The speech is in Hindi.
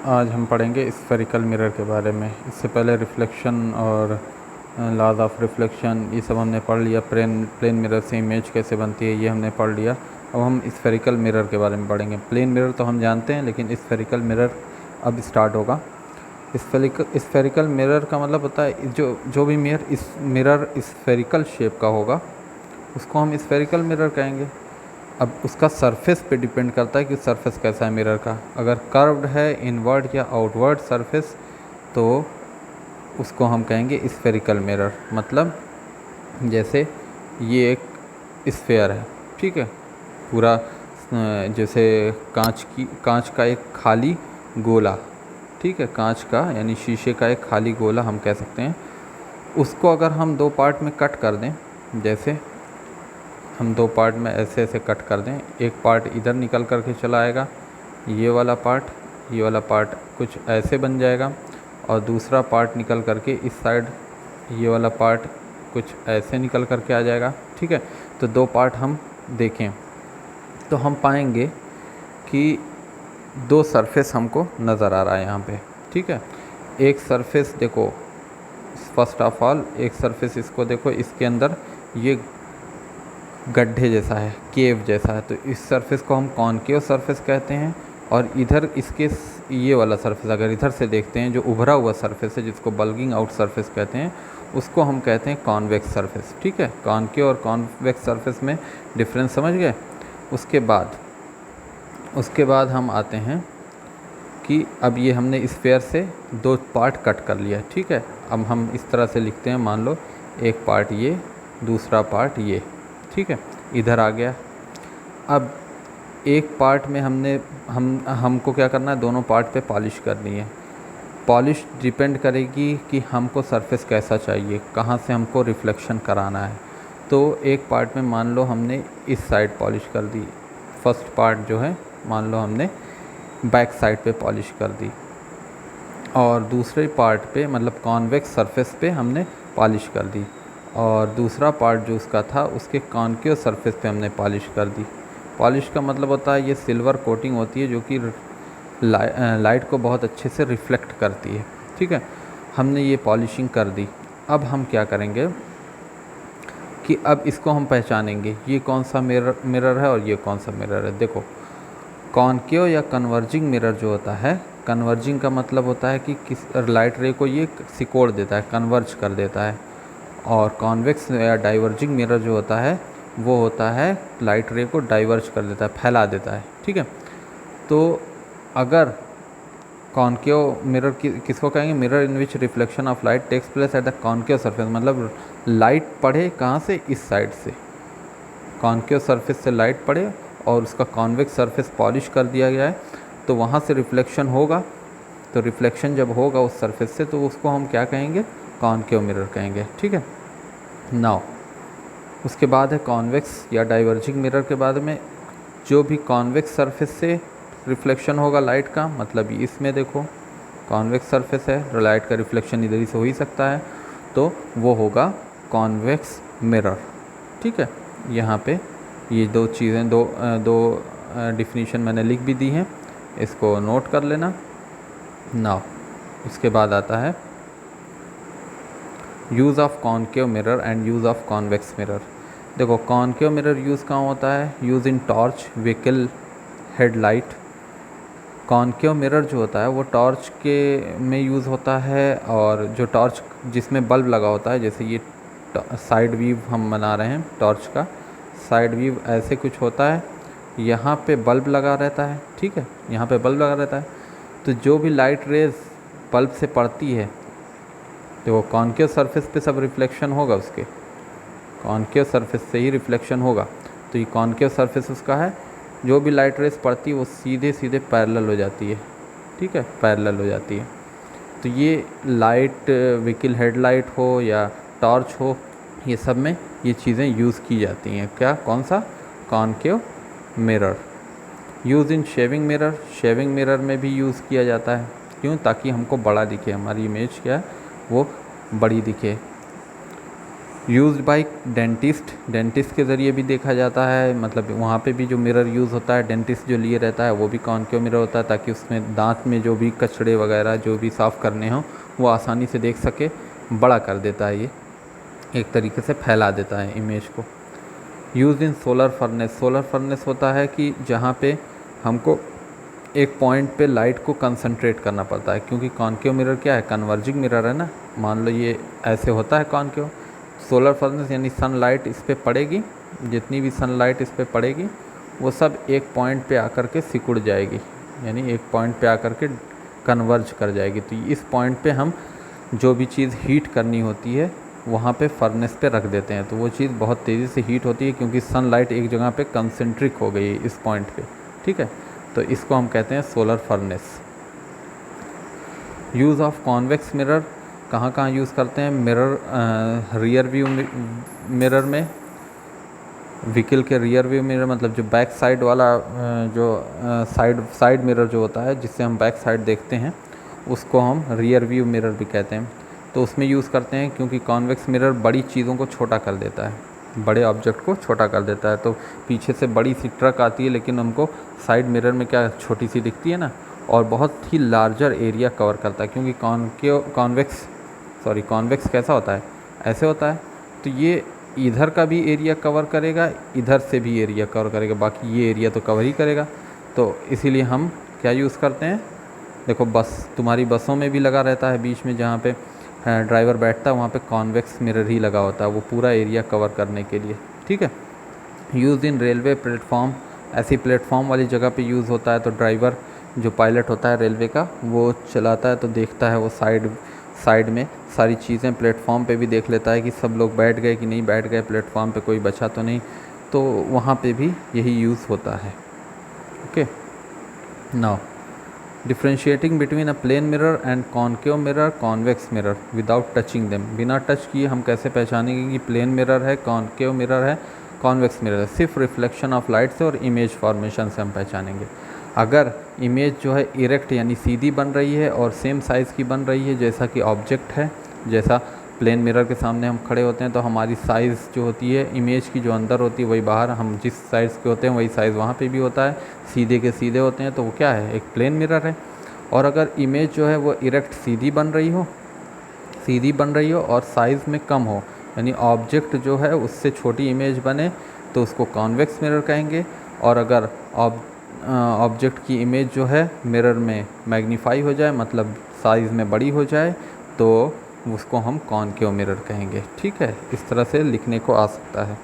आज हम पढ़ेंगे स्फेरिकल मिरर के बारे में। इससे पहले रिफ्लेक्शन और लॉज ऑफ रिफ्लेक्शन ये सब हमने पढ़ लिया। प्लेन मिरर से इमेज कैसे बनती है ये हमने पढ़ लिया। अब हम स्फेरिकल मिरर के बारे में पढ़ेंगे। प्लेन मिरर तो हम जानते हैं, लेकिन स्फेरिकल मिरर अब स्टार्ट होगा। स्फेरिकल मिरर का मतलब होता है जो भी मिरर स्फेरिकल शेप का होगा उसको हम स्फेरिकल मिरर कहेंगे। अब उसका सरफेस पे डिपेंड करता है कि सरफेस कैसा है मिरर का। अगर कर्व्ड है, इनवर्ड या आउटवर्ड सरफेस, तो उसको हम कहेंगे स्फेरिकल मिरर। मतलब जैसे ये एक स्फेयर है, ठीक है, पूरा जैसे कांच का एक खाली गोला, ठीक है, कांच का यानी शीशे का एक खाली गोला हम कह सकते हैं। उसको अगर हम दो पार्ट में कट कर दें, जैसे हम दो पार्ट में ऐसे ऐसे कट कर दें, एक पार्ट इधर निकल कर के चला आएगा, ये वाला पार्ट कुछ ऐसे बन जाएगा, और दूसरा पार्ट निकल करके इस साइड ये वाला पार्ट कुछ ऐसे निकल करके आ जाएगा, ठीक है। तो दो पार्ट हम देखें तो हम पाएंगे कि दो सरफेस हमको नज़र आ रहा है यहाँ पे, ठीक है। एक सरफेस देखो, फर्स्ट ऑफ ऑल एक सरफेस इसको देखो, इसके अंदर ये गड्ढे जैसा है, केव जैसा है, तो इस सरफेस को हम कॉनकेव सरफेस कहते हैं। और इधर इसके ये वाला सरफेस अगर इधर से देखते हैं, जो उभरा हुआ सरफेस है जिसको बल्गिंग आउट सरफेस कहते हैं, उसको हम कहते हैं कॉन्वेक्स सरफेस, ठीक है। कॉनकेव और कॉन्वेक्स सरफेस में डिफरेंस समझ गए। उसके बाद हम आते हैं कि अब ये हमने स्फेयर से दो पार्ट कट कर लिया, ठीक है। अब हम इस तरह से लिखते हैं, मान लो एक पार्ट ये, दूसरा पार्ट ये, ठीक है, इधर आ गया। अब एक पार्ट में हमको क्या करना है, दोनों पार्ट पे पॉलिश करनी है। पॉलिश डिपेंड करेगी कि हमको सरफेस कैसा चाहिए, कहाँ से हमको रिफ्लेक्शन कराना है। तो एक पार्ट में मान लो हमने इस साइड पॉलिश कर दी, फर्स्ट पार्ट जो है मान लो हमने बैक साइड पे पॉलिश कर दी, और दूसरे पार्ट पे मतलब कॉन्वेक्स सरफेस पे हमने पॉलिश कर दी, और दूसरा पार्ट जो उसका था उसके कॉनकेव सरफेस पे हमने पॉलिश कर दी। पॉलिश का मतलब होता है ये सिल्वर कोटिंग होती है जो कि लाइट को बहुत अच्छे से रिफ्लेक्ट करती है, ठीक है। हमने ये पॉलिशिंग कर दी। अब हम क्या करेंगे कि अब इसको हम पहचानेंगे ये कौन सा मिरर है और ये कौन सा मिरर है। देखो, कॉनकेव या कन्वर्जिंग मिरर जो होता है, कन्वर्जिंग का मतलब होता है कि किस लाइट रे को ये सिकोड़ देता है, कन्वर्ज कर देता है। और कॉन्वेक्स या डाइवर्जिंग मिरर जो होता है वो होता है लाइट रे को डाइवर्ज कर देता है, फैला देता है, ठीक है। तो अगर कॉनकेव मिरर किसको कहेंगे, mirror in which reflection of light takes place at the concave surface, मतलब लाइट पड़े कहाँ से, इस साइड से, कॉनकेव सरफेस से लाइट पड़े और उसका कॉन्वेक्स सरफेस पॉलिश कर दिया गया है, तो वहाँ से रिफ्लेक्शन होगा। तो रिफ्लेक्शन जब होगा उस सरफेस से, तो उसको हम क्या कहेंगे, कॉनकेव मिरर कहेंगे, ठीक है। नाउ उसके बाद है कॉन्वेक्स या डाइवर्जिंग मिरर। के बाद में जो भी कॉन्वेक्स सरफेस से रिफ्लेक्शन होगा लाइट का, मतलब इसमें देखो कॉन्वेक्स सरफेस है, तो लाइट का रिफ्लेक्शन इधर ही से हो ही सकता है, तो वो होगा कॉन्वेक्स मिरर, ठीक है। यहाँ पे ये दो चीज़ें, दो डिफिनीशन मैंने लिख भी दी हैं, इसको नोट कर लेना। नाउ उसके बाद आता है use of concave mirror and use of convex mirror. देखो, कॉनकेव मिरर यूज़ कहाँ होता है, use in torch, vehicle, headlight. Concave mirror जो होता है वो टॉर्च के में यूज़ होता है, और जो टॉर्च जिसमें बल्ब लगा होता है, जैसे ये साइड व्यू हम बना रहे हैं टॉर्च का, साइड व्यू ऐसे कुछ होता है, यहाँ पे बल्ब लगा रहता है, ठीक है, यहाँ पे बल्ब लगा रहता है। तो जो भी लाइट रेज बल्ब से पड़ती है, तो वो कॉनकेव सरफेस पे सब रिफ्लेक्शन होगा, उसके कॉनकेव सरफेस से ही रिफ्लेक्शन होगा। तो ये कॉनकेव सरफेस उसका है, जो भी लाइट रेस पड़ती है वो सीधे सीधे पैरेलल हो जाती है, ठीक है, पैरेलल हो जाती है। तो ये लाइट, व्हीकल हेडलाइट हो या टॉर्च हो, ये सब में ये चीज़ें यूज़ की जाती हैं। क्या, कौन सा, concave mirror. Use in shaving mirror, shaving mirror में भी यूज़ किया जाता है। क्यों, ताकि हमको बड़ा दिखे, हमारी इमेज क्या है वो बड़ी दिखे। यूज्ड बाय डेंटिस्ट के ज़रिए भी देखा जाता है, मतलब वहाँ पे भी जो मिरर यूज़ होता है डेंटिस्ट जो लिए रहता है वो भी कॉनकेव मिरर होता है, ताकि उसमें दांत में जो भी कचड़े वगैरह जो भी साफ़ करने हों वो आसानी से देख सके। बड़ा कर देता है, ये एक तरीके से फैला देता है इमेज को। यूज़ इन सोलर फर्नेस होता है कि जहाँ पे हमको एक पॉइंट पे लाइट को कंसंट्रेट करना पड़ता है, क्योंकि कॉनकेव मिरर क्या है, कन्वर्जिंग मिरर है ना। मान लो ये ऐसे होता है कॉनकेव। सोलर फर्नेस यानी सनलाइट इस पे पड़ेगी, जितनी भी सनलाइट इस पे पड़ेगी वो सब एक पॉइंट पे आकर के सिकुड़ जाएगी, यानी एक पॉइंट पे आकर के कन्वर्ज कर जाएगी। तो इस पॉइंट पे हम जो भी चीज़ हीट करनी होती है वहाँ पे फर्नेस पे रख देते हैं, तो वो चीज़ बहुत तेज़ी से हीट होती है, क्योंकि सनलाइट एक जगह पे कंसंट्रिक हो गई है इस पॉइंट पे, ठीक है। तो इसको हम कहते हैं solar furnace. Use of convex mirror कहाँ कहाँ यूज़ करते हैं? मिरर रियर व्यू मिरर में, व्हीकल के रियर व्यू मिरर मतलब जो बैक साइड वाला जो साइड मिरर जो होता है जिससे हम बैक साइड देखते हैं उसको हम रियर व्यू मिरर भी कहते हैं। तो उसमें यूज़ करते हैं क्योंकि कॉन्वेक्स मिरर बड़ी चीज़ों को छोटा कर देता है, बड़े ऑब्जेक्ट को छोटा कर देता है। तो पीछे से बड़ी सी ट्रक आती है लेकिन हमको साइड मिरर में क्या छोटी सी दिखती है ना, और बहुत ही लार्जर एरिया कवर करता है, क्योंकि कॉन्वेक्स कैसा होता है, ऐसे होता है। तो ये इधर का भी एरिया कवर करेगा, इधर से भी एरिया कवर करेगा, बाकी ये एरिया तो कवर ही करेगा। तो इसीलिए हम क्या यूज़ करते हैं, देखो तुम्हारी बसों में भी लगा रहता है बीच में जहाँ पे ड्राइवर बैठता है वहाँ पे कॉन्वेक्स मिरर ही लगा होता है, वो पूरा एरिया कवर करने के लिए, ठीक है। यूज़ इन रेलवे प्लेटफॉर्म, ऐसी प्लेटफॉर्म वाली जगह पे यूज़ होता है। तो ड्राइवर जो पायलट होता है रेलवे का वो चलाता है तो देखता है वो साइड में सारी चीज़ें प्लेटफॉर्म पे भी देख लेता है कि सब लोग बैठ गए कि नहीं बैठ गए, प्लेटफॉर्म पे कोई बचा तो नहीं, तो वहाँ पे भी यही यूज़ होता है। Okay, now differentiating between a plane mirror and concave mirror, convex mirror without touching them. बिना टच किए हम कैसे पहचानेंगे कि प्लेन मिरर है, कॉनकेव मिरर है, कॉन्वेक्स मिरर है? सिर्फ रिफ्लेक्शन ऑफ लाइट से और इमेज फॉर्मेशन से हम पहचानेंगे। अगर इमेज जो है इरेक्ट यानी सीधी बन रही है और सेम साइज़ की बन रही है जैसा कि ऑब्जेक्ट है, जैसा प्लेन मिरर के सामने हम खड़े होते हैं तो हमारी साइज़ जो होती है इमेज की जो अंदर होती है वही बाहर, हम जिस साइज़ के होते हैं वही साइज़ वहाँ पे भी होता है, सीधे के सीधे होते हैं, तो वो क्या है, एक प्लेन मिरर है। और अगर इमेज जो है वो इरेक्ट सीधी बन रही हो और साइज़ में कम हो, यानी ऑब्जेक्ट जो है उससे छोटी इमेज बने तो उसको कॉन्वेक्स मिरर कहेंगे। और अगर ऑब्जेक्ट की इमेज जो है मिरर में मैग्नीफाई हो जाए, मतलब साइज़ में बड़ी हो जाए, तो उसको हम कॉनकेव मिरर कहेंगे, ठीक है। इस तरह से लिखने को आ सकता है।